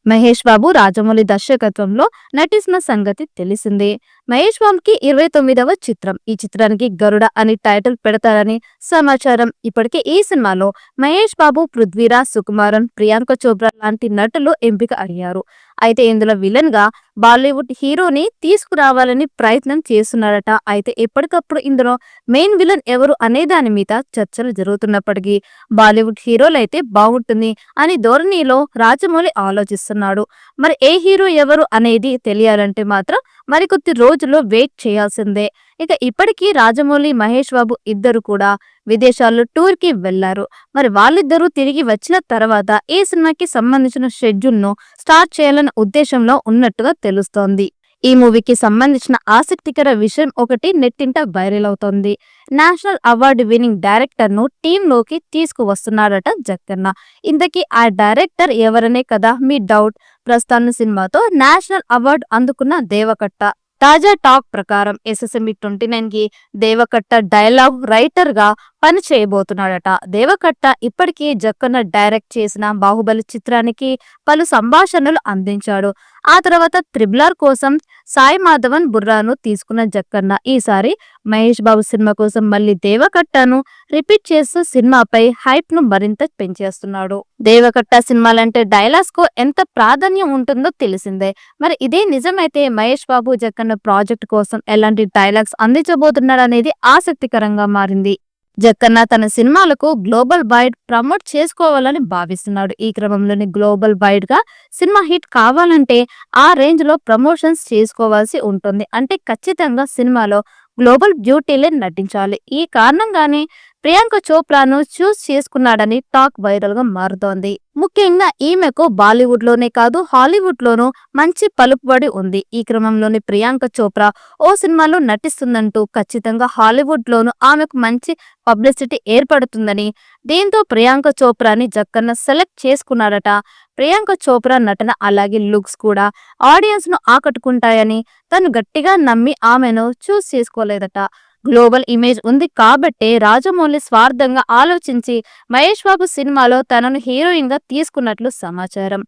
మహేష్ బాబు రాజమౌళి దర్శకత్వంలో నటిస్తున్న సంగతి తెలిసిందే. మహేష్ బాబుకి 29వ చిత్రం. ఈ చిత్రానికి గరుడ అని టైటిల్ పెడతారని సమాచారం. ఇప్పటికే ఈ సినిమాలో మహేష్ బాబు, పృథ్వీరాజ్, సుకుమారన్, ప్రియాంక చోప్రా లాంటి నటులు ఎంపిక అయ్యారు. అయితే ఇందులో విలన్ గా బాలీవుడ్ హీరోని తీసుకురావాలని ప్రయత్నం చేస్తున్నారట. అయితే ఎప్పటికప్పుడు ఇందులో మెయిన్ విలన్ ఎవరు అనే దాని మీద చర్చలు జరుగుతున్నప్పటికీ బాలీవుడ్ హీరోలైతే బాగుంటుంది అని ధోరణిలో రాజమౌళి ఆలోచిస్తున్నాడు. మరి ఏ హీరో ఎవరు అనేది తెలియాలంటే మాత్రం మరికొద్ది రోజుల్లో వెయిట్ చేయాల్సిందే. ఇక ఇప్పటికీ రాజమౌళి, మహేష్ బాబు ఇద్దరు కూడా విదేశాల్లో టూర్ కి వెళ్లారు. మరి వాళ్ళిద్దరూ తిరిగి వచ్చిన తర్వాత ఈ సినిమాకి సంబంధించిన షెడ్యూల్ ను స్టార్ట్ చేయాలన్న ఉద్దేశంలో ఉన్నట్టుగా తెలుస్తోంది. ఈ మూవీకి సంబంధించిన ఆసక్తికర విషయం ఒకటి నెట్టింట వైరల్ అవుతోంది. నేషనల్ అవార్డు విన్నింగ్ డైరెక్టర్ ను టీమ్ లోకి తీసుకువస్తున్నాడట జక్కన్న. ఇంతకీ ఆ డైరెక్టర్ ఎవరనే కదా మీ డౌట్. ప్రస్థాన సినిమాతో నేషనల్ అవార్డు అందుకున్న దేవకట్ట. తాజా టాక్ ప్రకారం SSME 29 కి దేవకట్ట డైలాగ్ రైటర్ గా పని చేయబోతున్నాడట. దేవకట్ట ఇప్పటికీ జక్కన్న డైరెక్ట్ చేసిన బాహుబలి చిత్రానికి పలు సంభాషణలు అందించాడు. ఆ తర్వాత త్రిబుల్ R కోసం సాయి మాధవన్ బుర్రాను తీసుకున్న జక్కన్న ఈసారి మహేష్ బాబు సినిమా కోసం మళ్ళీ దేవకట్టను రిపీట్ చేస్తూ సినిమాపై హైప్ ను మరింత పెంచేస్తున్నాడు. దేవకట్ట సినిమాలంటే డైలాగ్స్ కు ఎంత ప్రాధాన్యం ఉంటుందో తెలిసిందే. మరి ఇదే నిజమైతే మహేష్ బాబు జక్కన్న ప్రాజెక్ట్ కోసం ఎలాంటి డైలాగ్స్ అందించబోతున్నాడనేది ఆసక్తికరంగా మారింది. జక్కన్న తన సినిమాలకు గ్లోబల్ వైడ్ ప్రమోట్ చేసుకోవాలని భావిస్తున్నాడు. ఈ క్రమంలోని గ్లోబల్ వైడ్ గా సినిమా హిట్ కావాలంటే ఆ రేంజ్ లో ప్రమోషన్స్ చేసుకోవాల్సి ఉంటుంది. అంటే ఖచ్చితంగా సినిమాలో గ్లోబల్ బ్యూటీలే నటించాలి. ఈ కారణంగానే ప్రియాంక చోప్రాను చూస్ చేసుకున్నాడని టాక్ వైరల్ గా మారుతోంది. ముఖ్యంగా ఈమెకు బాలీవుడ్ లోనే కాదు హాలీవుడ్ లోనూ మంచి పలుకుబడి ఉంది. ఈ క్రమంలోని ప్రియాంక చోప్రా ఓ సినిమాలో నటిస్తుందంటూ ఖచ్చితంగా హాలీవుడ్ లోనూ ఆమెకు మంచి పబ్లిసిటీ ఏర్పడుతుందని, దీంతో ప్రియాంక చోప్రాని జక్కన్న సెలెక్ట్ చేసుకున్నాడట. ప్రియాంక చోప్రా నటన అలాగే లుక్స్ కూడా ఆడియన్స్ ను ఆకట్టుకుంటాయని తను గట్టిగా నమ్మి ఆమెను చూస్ చేసుకోలేదట. గ్లోబల్ ఇమేజ్ ఉంది కాబట్టే రాజమౌళి స్వార్థంగా ఆలోచించి మహేష్ బాబు సినిమాలో తనను హీరోయిన్ గా తీసుకున్నట్లు సమాచారం.